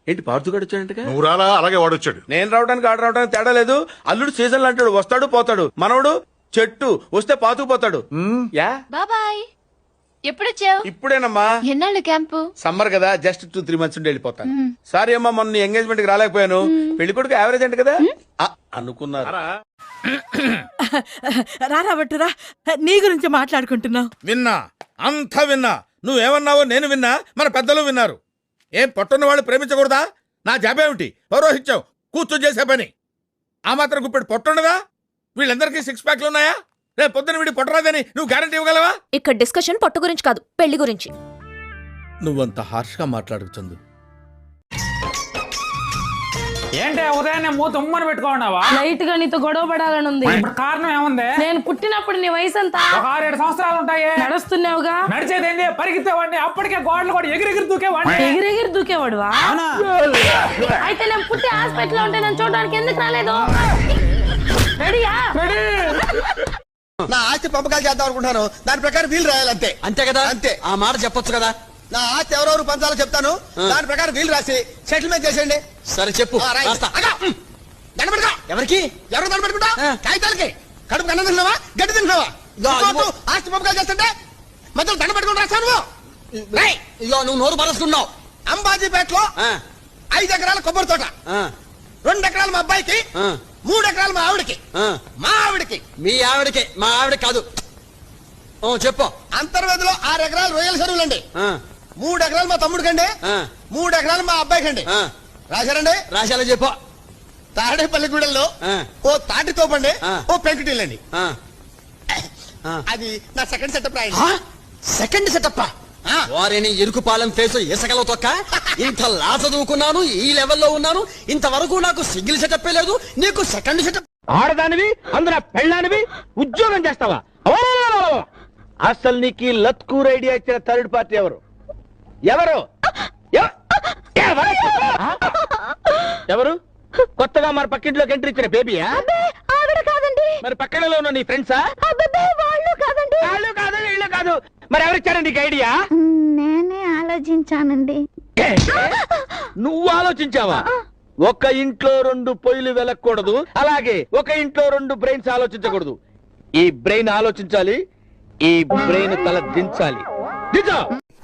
ఏంటి పార్తుగాడు వచ్చాడంటగా? నువ్వు రాలా, అలాగే వాడొచ్చాడు. నేను రావడానికి ఆడ రావడానికి తేడా లేదు. అల్లుడు సీజన్ అంటాడు, వస్తాడు పోతాడు. మనవడు చెట్టు వస్తే పాతుకుపోతాడు. యా బాబాయ్ ఎప్పుడొచ్చావు? ఇప్పుడేనమ్మా. ఎన్నాళ్ళు క్యాంపు? సమ్మర్ కదా, జస్ట్ 2-3 months ఉండి వెళ్ళిపోతాను. సారీ అమ్మా, మొన్న ఎంగేజ్మెంట్ కి రాలేకపోయాను. పెళ్లి కొడుకు యావరేజ్ అంట కదా అనుకున్నారు. రారా బట్టురా, నీ గురించి మాట్లాడుకుంటున్నావు. విన్నా, అంతా విన్నా. నువ్వేమన్నావో నేను విన్నా, మన పెద్దలు విన్నారు. ఏం పట్టున్న వాళ్ళు ప్రేమించకూడదా? నా జాబేమిటి? పౌరోహిత్యం, కూర్చొని చేసే పని. ఆ మాత్రం గుప్పెడు పొట్టుండదా? వీళ్ళందరికీ 6 ప్యాక్లు ఉన్నాయా? రేపు పొద్దున వీడి పొట్టరాదని నువ్వు గ్యారంటీ ఇవ్వగలవా? ఇక్కడ డిస్కషన్ పొట్టు గురించి కాదు, పెళ్లి గురించి. నువ్వంత హార్ష్ గా మాట్లాడుకు చందు. ఏంటే ఉదయాన్నే మూత ఉమ్మని పెట్టుకోండావా? లైట్ గా నీతో గొడవ పడాలని ఉంది. ఇప్పుడు కారణం ఏముంది? నేను పుట్టినప్పుడు నీ వయసు ఎంత? ఒక 6-7 సంవత్సరాలు ఉంటాయి. నడుస్తున్నావుగా. నడిచేదేంది? పరిగెత్తేవాడిని, అప్పటికే గోడలు కూడా ఎగిరెగిరి దూకేవాడిని. ఎగిరెగిరి దూకేవాడువా? అయితే నేను పుట్టి హాస్పిటల్ ఉంటే నేను చూడడానికి ఎందుకు రాలేదు? రెడీయా? నా ఆస్తి పంపకాలు చేద్దాం అనుకుంటాను, దాని ప్రకారం వీలు రాయాలంతే. అంతే కదా? అంతే. ఆ మాట చెప్పొచ్చు కదా. నా ఆస్తి ఎవరెవరు పంచాలో చెప్తాను, దాని ప్రకారం వీలు రాసి సెటిల్మెంట్ చేసేయండి. సరే చెప్పు. ఎవరికి? ఎవరు దండ పెట్టుకుంటా? కాగితాలకి. కడుపు అన్నం తింటున్నావా, గడ్డి తింటున్నావా? ఆస్తి పంపకాలు చేస్తుంటే మధ్యలో దండ పెట్టుకుని రాస్తాను. ఇగో నువ్వు నోరు పరచుకున్నావు. అంబాజీపేటలో 5 ఎకరాల కొబ్బరి తోట, 2 ఎకరాలు మా అబ్బాయికి, 3 ఎకరాలు మా ఆవిడకి. మా ఆవిడకి. మీ ఆవిడకి? మా ఆవిడ కాదు. చెప్పు. అంతర్వేదిలో 6 ఎకరాలు రొయ్యల చెరువులండి, 3 ఎకరాలు మా తమ్ముడికండి, 3 ఎకరాలు మా అబ్బాయికండి. రాశారండి? రాశాలో చెప్పు. తాడేపల్లిగూడెల్లో ఓ తాటి తోపండి, ఓ పెంకుటిల్లండి. అది నా సెకండ్ సెటప్ రాయండి. Second setup? వారిని ఇరుకుపాలెం ఫేసు ఇసగల తొక్క. ఇంత లా చదువుకున్నాను, ఈ లెవెల్లో ఉన్నాను, ఇంతవరకు నాకు సింగిల్ సెటప్ లేదు, నీకు సెకండ్ సెటప్. ఆడదానివి, అందులో పెళ్ళానివి, ఉద్యోగం చేస్తావా? అసలు నీకు లత్కూర్ ఐడియా ఇచ్చిన థర్డ్ పార్టీ ఎవరు? ఎవరు? ఎవరు? కొత్తగా మన పక్కింట్లోకి ఎంట్రీ ఇచ్చిన బేబీయా? మరి పక్కనలో ఉన్న నీ ఫ్రెండ్సా? వాళ్ళు కాదు, వీళ్ళు కాదు. మరి ఎవరిచ్చారండి నీకు ఐడియా? నేనే ఆలోచించానండి. నువ్వు ఆలోచించావా? ఒక ఇంట్లో 2 పొయ్యిలు వెలకూడదు, అలాగే ఒక ఇంట్లో 2 బ్రెయిన్స్ ఆలోచించకూడదు. ఈ బ్రెయిన్ ఆలోచించాలి, ఈ బ్రెయిన్ తల దించాలి.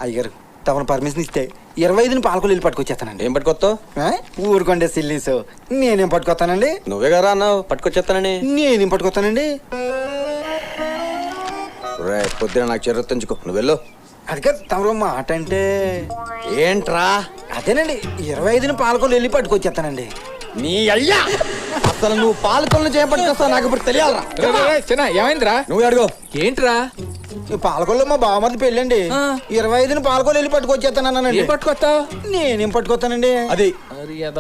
అయ్యారు తమను పర్మిషన్ ఇస్తే 25 పాలకులు వెళ్ళి పట్టుకొచ్చేస్తానండి. ఏం పట్టుకొస్తావు? ఊరుకోండి సిల్లీస్. నేనేం పట్టుకొస్తానండి? నువ్వే కదా అన్నావు పట్టుకొచ్చేస్తానని. నేనేం పట్టుకొస్తానండి? పొద్దున నాకు చెరొత్తుంచుకో, నువ్వు వెళ్ళు. అది కాదు తమరు మాట అంటే. ఏంట్రా? అదేనండి 25 పాలకులు వెళ్ళి పట్టుకొచ్చేస్తానండి. నీ అయ్యా, అసలు నువ్వు పాలకొలను చేయబట్టుకొస్తావు నాకు ఇప్పుడు తెలియాలరా. ఏమైందిరా? నువ్వు అడుగు. ఏంట్రా? పాలకొల్లో మా బావమరిది పెళ్ళండి, 25 పాలకొలు వెళ్ళి పట్టుకొచ్చేస్తానండి. పట్టుకొస్తావు? నేనేం పట్టుకొస్తానండి?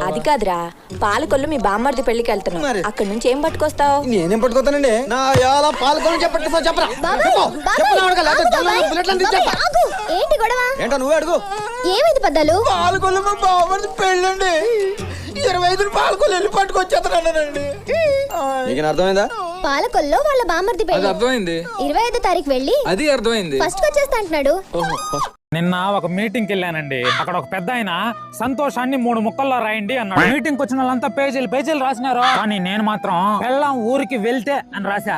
అది కాదురా, పాలకొల్లు మీ బామ్మర్ది పెళ్లికి వెళ్తున్నావు, అక్కడ నుంచి ఏం పట్టుకొస్తావు? నేనేం పట్టుకొస్తానండి? నా ఎలా పాలకొలను చెప్పట్టుకొస్తావు చెప్పరా? ఏంటి గొడవ? ఏంటో నువ్వే అడుగు. ఏమైంది పెద్దలు? పాలకొల్లు మా బావమరిది పెళ్ళండి, 25 పాలకొలు వెళ్ళి పట్టుకొచ్చేస్తానండి. నీకు అర్థమైందా? పాలకొల్లో వాళ్ళ బామర్ది పెళ్లి. అర్థమైంది. 25వ తారీఖు వెళ్ళి అది అర్థమైంది. ఫస్ట్ వచ్చేస్తా అంటున్నాడు. నిన్న ఒక మీటింగ్ కి వెళ్ళానండి. అక్కడ ఒక పెద్ద ఆయన సంతోషాన్ని 3 ముక్కల్లో రాయండి అన్నాడు. మీటింగ్ వచ్చిన వాళ్ళంతా పేజీలు రాసినారు, కానీ నేను మాత్రం పెళ్ళాం ఊరికి వెళ్తే అని రాశా.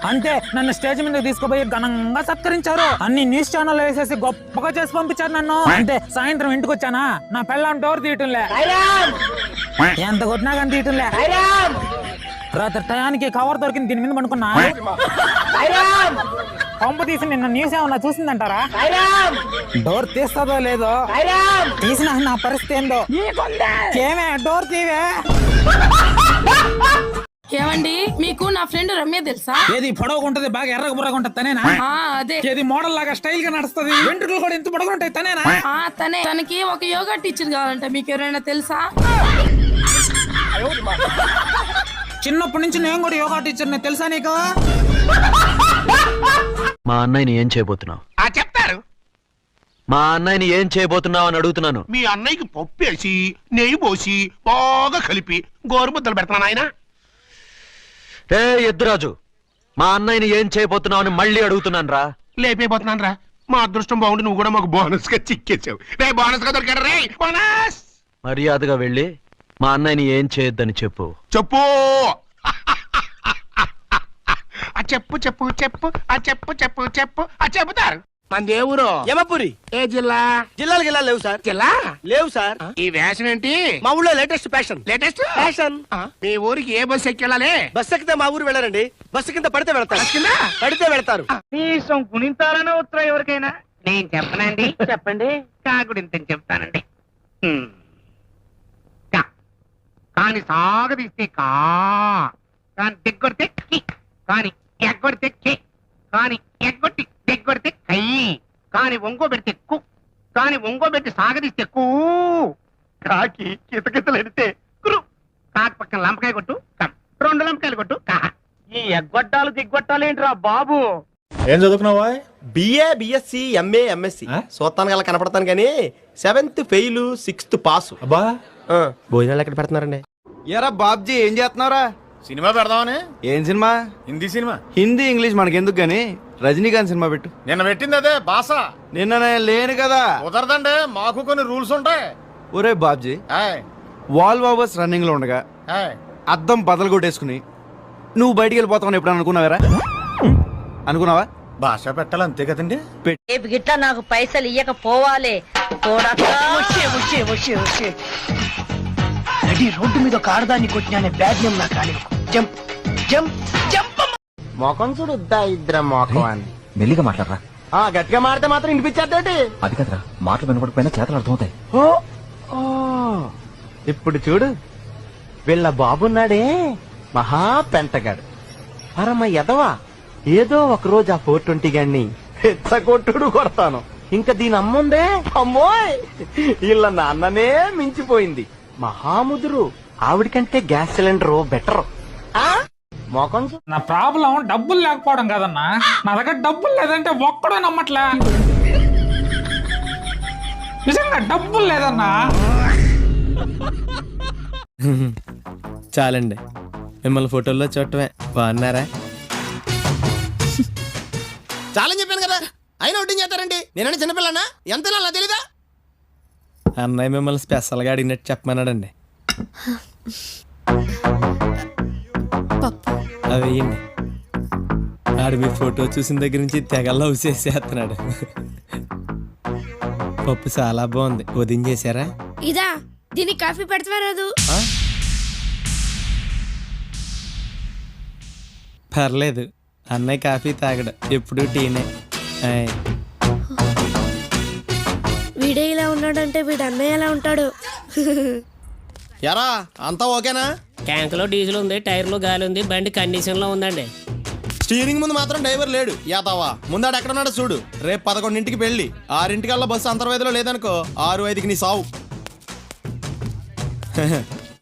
అంతే, నన్ను స్టేజ్ మీద తీసుకుపోయి ఘనంగా సత్కరించారు. అన్ని న్యూస్ ఛానల్ వేసేసి గొప్పగా చేసి పంపించారు నన్ను. అంటే సాయంత్రం ఇంటికి వచ్చానా, నా పెళ్ళాం డోర్ తీయటంలే, ఎంత కొట్టినా కానీ తీయటంలే. రాత్రి టయానికి కవర్ దొరికింది, దీని మీద పడుకున్నా. పంప తీసి నిన్న న్యూస్ ఏమన్నా చూసిందంటారా? డోర్ తీస్తుందో లేదో, తీసిన నా పరిస్థితి ఏందో. ఏమే డోర్ తీవే. ఏమండి, మీకు నా ఫ్రెండ్ రమ్య తెలుసా? ఏది పొడవుగా ఉంటది, బాగా ఎర్రగా బుర్రగా ఉంటది తనేనా? అదే. ఏది మోడల్ లాగా స్టైల్ గా నడుస్తుంది, వెంట్రుకలు కూడా ఎంత పొడవుగా ఉంటాయి తనేనా? తనే. తనకి ఒక యోగా టీచర్ కావాలంట, మీకు ఎవరైనా తెలుసా? చిన్నప్పటి నుంచి నేను కూడా యోగా టీచర్, తెలుసా నీకు? మా అన్నయ్యని ఏం చేయబోతున్నావు? చెప్తారు. మా అన్నయ్యని ఏం చేయబోతున్నావు అని అడుగుతున్నాను. మీ అన్నయ్యకి పప్పేసి నెయ్యి పోసి బాగా కలిపి గోరుముద్దలు పెడతాను ఆయన. ఏ ఎద్దురాజు, మా అన్నయ్యని ఏం చేయబోతున్నావు అని మళ్ళీ అడుగుతున్నాను రా. లేపైపోతున్నాను రా. మా అదృష్టం బాగుండి నువ్వు కూడా మాకు బోనస్ గా చిక్కేసావు. రే బోనస్ గా దొరికాడు రే, బోనస్. మర్యాదగా వెళ్ళి మా అన్నయ్యని ఏం చేయొద్దని చెప్పు. చెప్పు ఆ చెప్పు చెప్పు చెప్పు ఆ చెప్పు చెప్పు చెప్పు ఆ చెబుతారు. మన దేవురు యమపురి. ఏ జిల్లా? జిల్లాలకు జిల్లా లేవు సార్. జిల్లా లేవు సార్. ఈ వేషన్ ఏంటి? మా ఊళ్ళో లేటెస్ట్ ఫ్యాషన్. Latest fashion. మీ ఊరికి ఏ బస్ ఎక్కెళ్ళాలి? బస్ ఎక్కితే మా ఊరు వెళ్ళారండి. బస్సు కింద పడితే వెళ్తారు. బస్ కింద? పడితే వెళ్తారు. కనీసం గుణింతాలనే ఉత్తరం ఎవరికైనా నేను చెప్పనండి. చెప్పండి. కాకుడింతని చెప్తానండి. కా. కాని సాగదీస్తే కా, కాని దిగ్గొడితే కి, కాని ఎగ్గొడితే కి, కాని ఎగ్గొట్టి దిగ్గొడితే కై, కాని ఒంగో పెడితే కు, కాని ఒంగో పెట్టి సాగదీస్తే కూ, కాకి కితకితలెడితే కురు, కాకి పక్కన లంపకాయ కొట్టు కం, 2 లంపకాయలు కొట్టు కా. ఈ ఎగ్గొట్టాలు దిగ్గొట్టాలు ఏంట్రా బాబు? ఏం చదువుకున్నావా? BA BSc MA MSc. చూస్తాను అలా కనపడతాను కానీ 7th ఫెయిల్ 6th పాస్. అబ్బా భోజనాలు ఎక్కడ పెడుతున్నారండి? ఎరా బాబ్జీ ఏం చేస్తున్నారా? సినిమా పెడదామని. ఏం cinema? Hindi cinema. Hindi English మనకెందుకు గాని రజనీకాంత్ సినిమా పెట్టు. నిన్న పెట్టింది అదే బాస. నిన్న నేను లేను కదా. కుదరదండి, మాకు కొన్ని రూల్స్ ఉంటాయి. ఒరే బాబ్జీ, ఆయ్, వాల్ వావర్స్ రన్నింగ్ లో ఉండగా ఆయ్. అద్దం బదలు కొట్టేసుకుని నువ్వు బయటికి వెళ్ళిపోతావని ఎప్పుడు అనుకున్నావరా? అనుకున్నావా? భాష పెట్టాలి అంతే కదండి. రేపు గిట్లా నాకు పైసలు ఇయ్యకపోవాలి. రోడ్డు మీద ఒక ఆడదాన్ని కొట్టిన బ్యాడ్ నేమ్ నా కాలి. Jump jump jump. మొఖం చూడుద్దా ఇద్దరు మొఖం అని. మెల్లిగా మాట్లాడరా. గట్టిగా మాడితే మాత్రం వినిపించేద్దేంటి? అది కదరా, మాటలు వినపడకపోయినా చేతలు అర్థమవుతాయి. ఇప్పుడు చూడు, వీళ్ళ బాబున్నాడే మహా పెంటగాడు, పరమ ఎదవా. ఏదో ఒక రోజు ఆ 420 గాన్ని కొట్టుడు కొడతాను. ఇంకా దీని అమ్ముందే అమ్మోయ్, వీళ్ళ నాన్ననే మించిపోయింది. మహాముదురు. ఆవిడకంటే గ్యాస్ సిలిండర్ బెటర్. మొఖం నా ప్రాబ్లం డబ్బులు లేకపోవడం కదన్నా, నా దగ్గర డబ్బులు లేదంటే ఒక్కడో నమ్మట్లే. నిజంగా డబ్బులు లేదన్నా. చాలండి, మిమ్మల్ని ఫోటోల్లో చూడటమే. బాగున్నారా? చాలని చెప్పాను కదా, అయినా ఒకటి చేస్తారండి. నేనంటే చిన్నపిల్లనా? ఎంత అలా తెలీదా? అన్నయ్య మిమ్మల్ని స్పెషల్గా అడిగినట్టు చెప్పమన్నాడండి. అవి వేయండి. ఆడు మీ ఫోటో చూసిన దగ్గర నుంచి తెగ లవ్ చేసేస్తున్నాడు. పప్పు చాలా బాగుంది, ఉదయం చేశారా? ఇదా, దీనికి కాఫీ పెడతారాదు? పర్లేదు, అన్నయ్య కాఫీ తాగడు, ఎప్పుడు టీనే. వీడే ఇలా ఉన్నాడంటే వీడు అన్నయ్య ఎలా ఉంటాడు? ఎరా అంతా ఓకేనా? ట్యాంక్ లో డీజిల్ ఉంది, టైర్ లో గాలి ఉంది, బండి కండిషన్ లో ఉందండి. స్టీరింగ్ ముందు మాత్రం డ్రైవర్ లేడు. యాతావా ముందాడు ఎక్కడున్నాడో చూడు. రేపు 11ంటికి పెళ్లి, 6ంటికల్లా బస్సు అంతర్వేదిలో లేదనుకో 6:05కి నీ సావు.